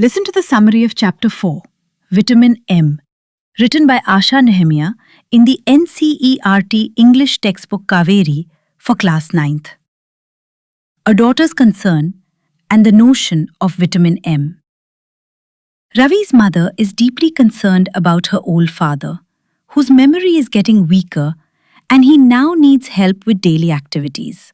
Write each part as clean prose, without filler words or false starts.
Listen to the summary of Chapter 4, Vitamin M, written by Asha Nehemiah in the NCERT English textbook Kaveri for Class 9th. A daughter's concern and the notion of vitamin M. Ravi's mother is deeply concerned about her old father, whose memory is getting weaker and he now needs help with daily activities.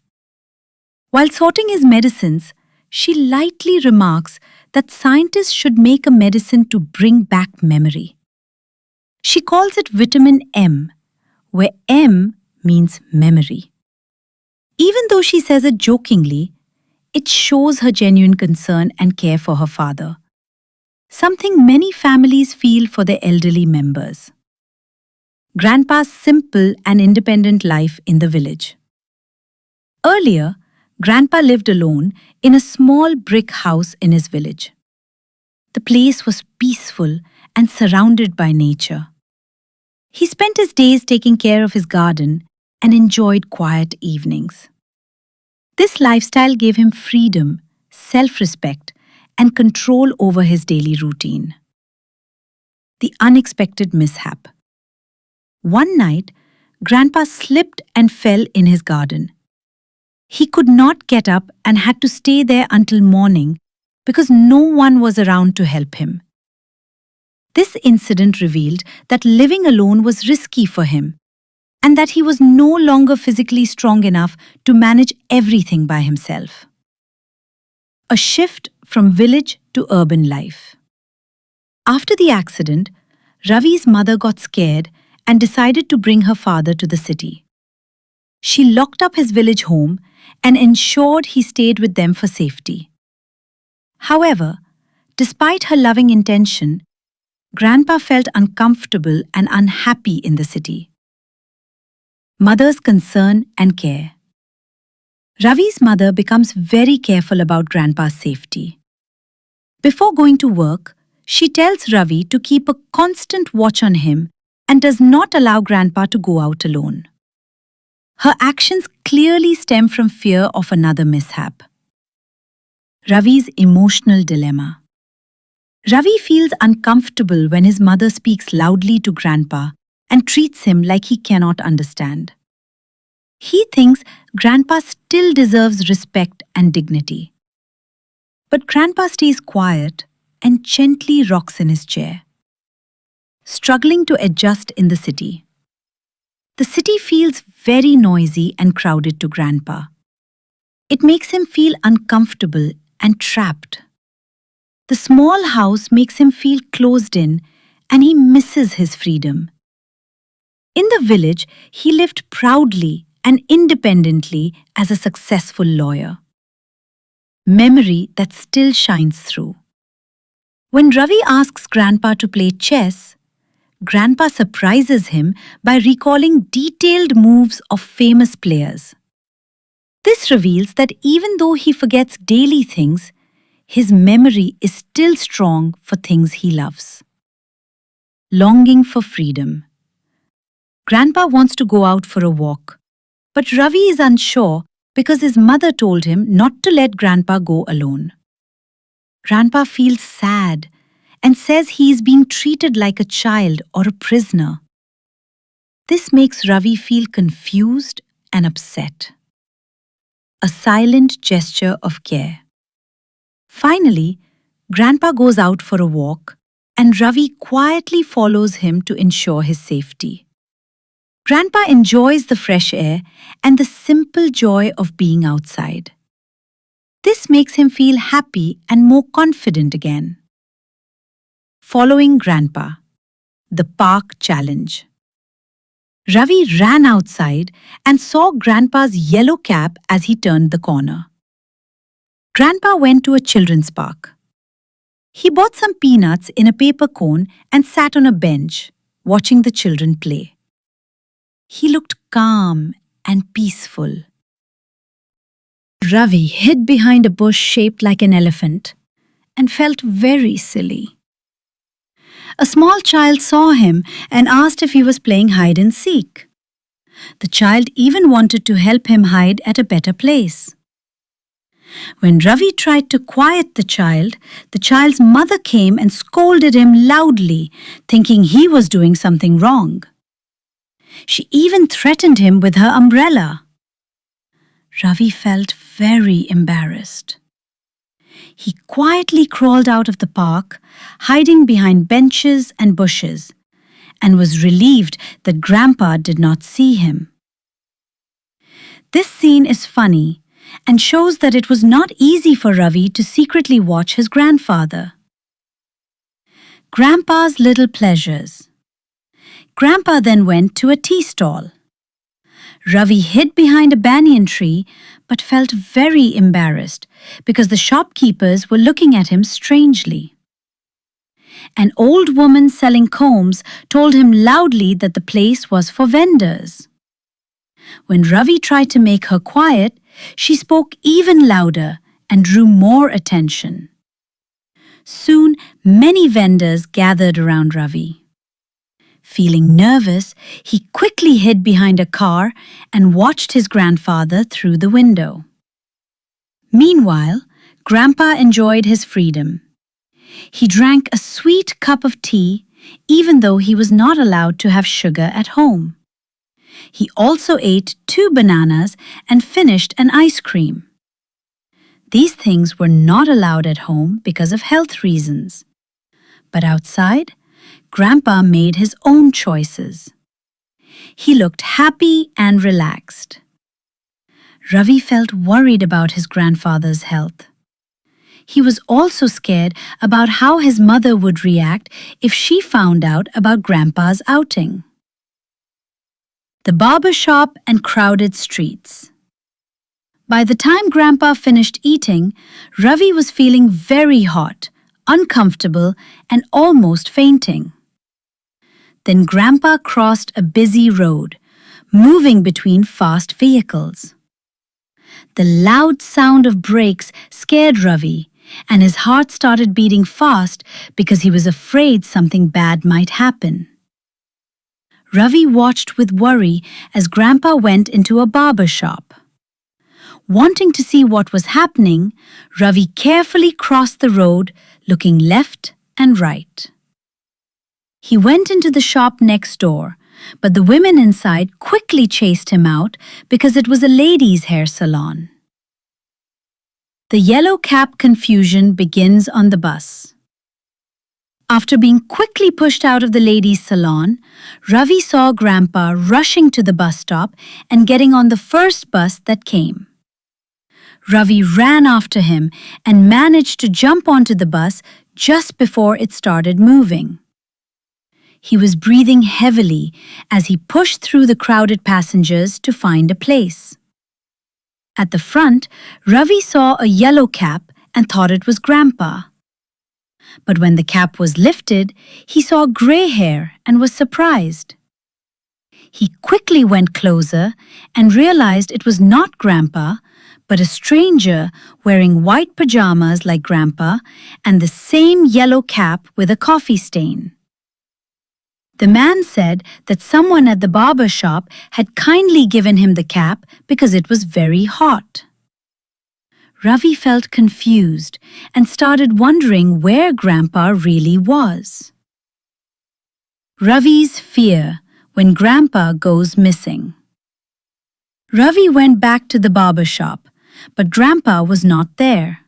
While sorting his medicines, she lightly remarks that scientists should make a medicine to bring back memory. She calls it vitamin M, where M means memory. Even though she says it jokingly, it shows her genuine concern and care for her father, something many families feel for their elderly members. Grandpa's simple and independent life in the village. Earlier, Grandpa lived alone in a small brick house in his village. The place was peaceful and surrounded by nature. He spent his days taking care of his garden and enjoyed quiet evenings. This lifestyle gave him freedom, self-respect, and control over his daily routine. The unexpected mishap. One night, Grandpa slipped and fell in his garden. He could not get up and had to stay there until morning because no one was around to help him. This incident revealed that living alone was risky for him and that he was no longer physically strong enough to manage everything by himself. A shift from village to urban life. After the accident, Ravi's mother got scared and decided to bring her father to the city. She locked up his village home and ensured he stayed with them for safety. However, despite her loving intention, Grandpa felt uncomfortable and unhappy in the city. Mother's concern and care. Ravi's mother becomes very careful about Grandpa's safety. Before going to work, she tells Ravi to keep a constant watch on him and does not allow Grandpa to go out alone. Her actions clearly stem from fear of another mishap. Ravi's emotional dilemma. Ravi feels uncomfortable when his mother speaks loudly to Grandpa and treats him like he cannot understand. He thinks Grandpa still deserves respect and dignity. But Grandpa stays quiet and gently rocks in his chair. Struggling to adjust in the city. The city feels very noisy and crowded to Grandpa. It makes him feel uncomfortable and trapped. The small house makes him feel closed in and he misses his freedom. In the village, he lived proudly and independently as a successful lawyer. Memory that still shines through. When Ravi asks Grandpa to play chess, Grandpa surprises him by recalling detailed moves of famous players. This reveals that even though he forgets daily things, his memory is still strong for things he loves. Longing for freedom. Grandpa wants to go out for a walk, but Ravi is unsure because his mother told him not to let Grandpa go alone. Grandpa feels sad and says he is being treated like a child or a prisoner. This makes Ravi feel confused and upset. A silent gesture of care. Finally, Grandpa goes out for a walk and Ravi quietly follows him to ensure his safety. Grandpa enjoys the fresh air and the simple joy of being outside. This makes him feel happy and more confident again. Following Grandpa. The Park Challenge. Ravi ran outside and saw Grandpa's yellow cap as he turned the corner. Grandpa went to a children's park. He bought some peanuts in a paper cone and sat on a bench, watching the children play. He looked calm and peaceful. Ravi hid behind a bush shaped like an elephant and felt very silly. A small child saw him and asked if he was playing hide and seek. The child even wanted to help him hide at a better place. When Ravi tried to quiet the child's mother came and scolded him loudly, thinking he was doing something wrong. She even threatened him with her umbrella. Ravi felt very embarrassed. He quietly crawled out of the park, hiding behind benches and bushes, and was relieved that Grandpa did not see him. This scene is funny and shows that it was not easy for Ravi to secretly watch his grandfather. Grandpa's little pleasures. Grandpa then went to a tea stall. Ravi hid behind a banyan tree but felt very embarrassed because the shopkeepers were looking at him strangely. An old woman selling combs told him loudly that the place was for vendors. When Ravi tried to make her quiet, she spoke even louder and drew more attention. Soon, many vendors gathered around Ravi. Feeling nervous, he quickly hid behind a car and watched his grandfather through the window. Meanwhile, Grandpa enjoyed his freedom. He drank a sweet cup of tea, even though he was not allowed to have sugar at home. He also ate 2 bananas and finished an ice cream. These things were not allowed at home because of health reasons. But outside, Grandpa made his own choices. He looked happy and relaxed. Ravi felt worried about his grandfather's health. He was also scared about how his mother would react if she found out about Grandpa's outing. The barber shop and crowded streets. By the time Grandpa finished eating, Ravi was feeling very hot, uncomfortable, and almost fainting. Then Grandpa crossed a busy road, moving between fast vehicles. The loud sound of brakes scared Ravi, and his heart started beating fast because he was afraid something bad might happen. Ravi watched with worry as Grandpa went into a barber shop. Wanting to see what was happening, Ravi carefully crossed the road, looking left and right. He went into the shop next door, but the women inside quickly chased him out because it was a ladies' hair salon. The yellow cap confusion begins on the bus. After being quickly pushed out of the ladies' salon, Ravi saw Grandpa rushing to the bus stop and getting on the first bus that came. Ravi ran after him and managed to jump onto the bus just before it started moving. He was breathing heavily as he pushed through the crowded passengers to find a place. At the front, Ravi saw a yellow cap and thought it was Grandpa. But when the cap was lifted, he saw gray hair and was surprised. He quickly went closer and realized it was not Grandpa, but a stranger wearing white pajamas like Grandpa and the same yellow cap with a coffee stain. The man said that someone at the barber shop had kindly given him the cap because it was very hot. Ravi felt confused and started wondering where Grandpa really was. Ravi's fear when Grandpa goes missing. Ravi went back to the barber shop, but Grandpa was not there.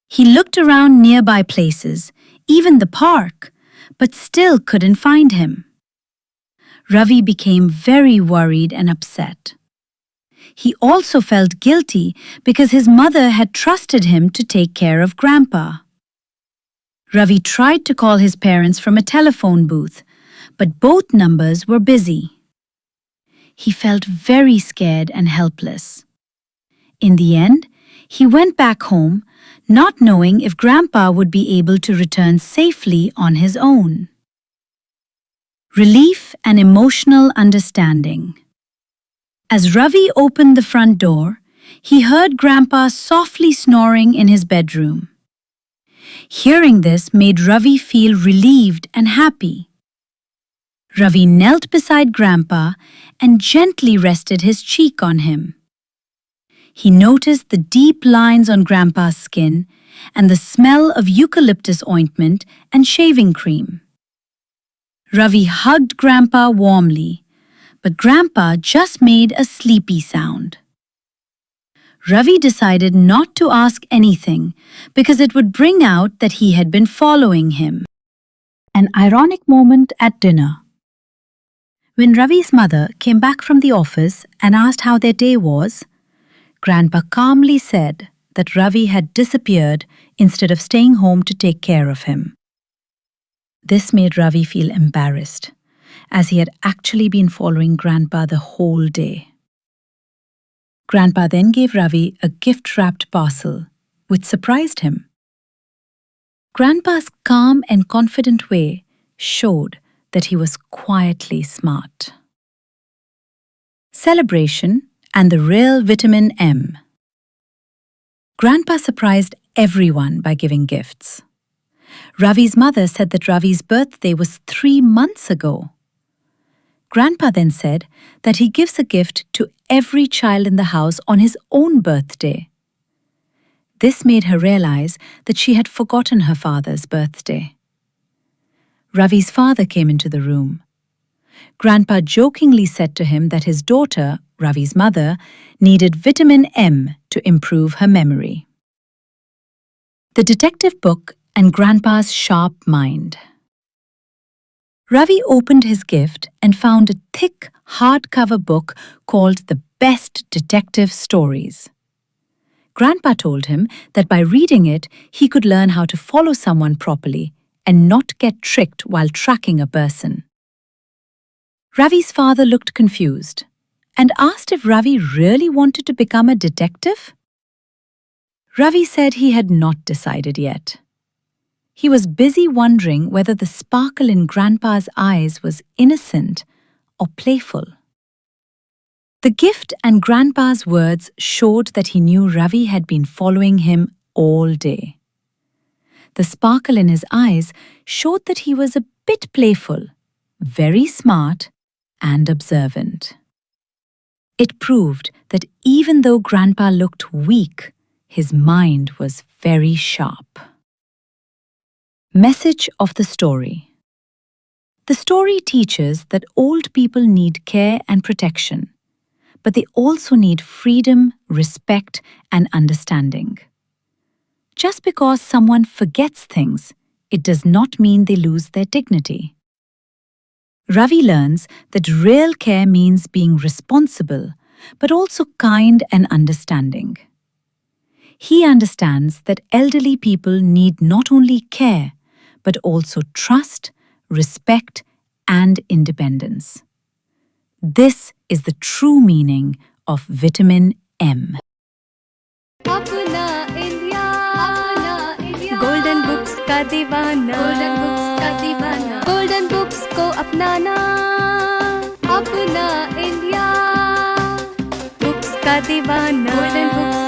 He looked around nearby places, even the park, but still couldn't find him. Ravi became very worried and upset. He also felt guilty because his mother had trusted him to take care of Grandpa. Ravi tried to call his parents from a telephone booth, but both numbers were busy. He felt very scared and helpless. In the end, he went back home, not knowing if Grandpa would be able to return safely on his own. Relief and emotional understanding. As Ravi opened the front door, he heard Grandpa softly snoring in his bedroom. Hearing this made Ravi feel relieved and happy. Ravi knelt beside Grandpa and gently rested his cheek on him. He noticed the deep lines on Grandpa's skin and the smell of eucalyptus ointment and shaving cream. Ravi hugged Grandpa warmly, but Grandpa just made a sleepy sound. Ravi decided not to ask anything because it would bring out that he had been following him. An ironic moment at dinner. When Ravi's mother came back from the office and asked how their day was, Grandpa calmly said that Ravi had disappeared instead of staying home to take care of him. This made Ravi feel embarrassed, as he had actually been following Grandpa the whole day. Grandpa then gave Ravi a gift-wrapped parcel, which surprised him. Grandpa's calm and confident way showed that he was quietly smart. Celebration and the real vitamin M. Grandpa surprised everyone by giving gifts. Ravi's mother said that Ravi's birthday was 3 months ago. Grandpa then said that he gives a gift to every child in the house on his own birthday. This made her realize that she had forgotten her father's birthday. Ravi's father came into the room. Grandpa jokingly said to him that his daughter, Ravi's mother, needed vitamin M to improve her memory. The detective book and Grandpa's sharp mind. Ravi opened his gift and found a thick, hardcover book called The Best Detective Stories. Grandpa told him that by reading it, he could learn how to follow someone properly and not get tricked while tracking a person. Ravi's father looked confused and asked if Ravi really wanted to become a detective. Ravi said he had not decided yet. He was busy wondering whether the sparkle in Grandpa's eyes was innocent or playful. The gift and Grandpa's words showed that he knew Ravi had been following him all day. The sparkle in his eyes showed that he was a bit playful, very smart, and observant. It proved that even though Grandpa looked weak, his mind was very sharp. Message of the story. The story teaches that old people need care and protection, but they also need freedom, respect, and understanding. Just because someone forgets things, it does not mean they lose their dignity. Ravi learns that real care means being responsible, but also kind and understanding. He understands that elderly people need not only care, but also trust, respect, and independence. This is the true meaning of vitamin M. अपना India golden books का दीवाना golden books को अपनाना अपना India books का दीवाना golden books